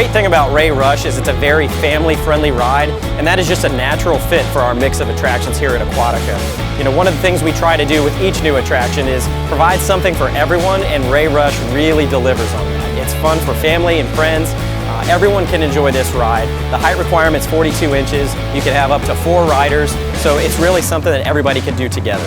great thing about Ray Rush is it's a very family-friendly ride, and that is just a natural fit for our mix of attractions here at Aquatica. You know, one of the things we try to do with each new attraction is provide something for everyone, and Ray Rush really delivers on that. It's fun for family and friends. Everyone can enjoy this ride. The height requirement's 42 inches. You can have up to 4 riders, so it's really something that everybody can do together.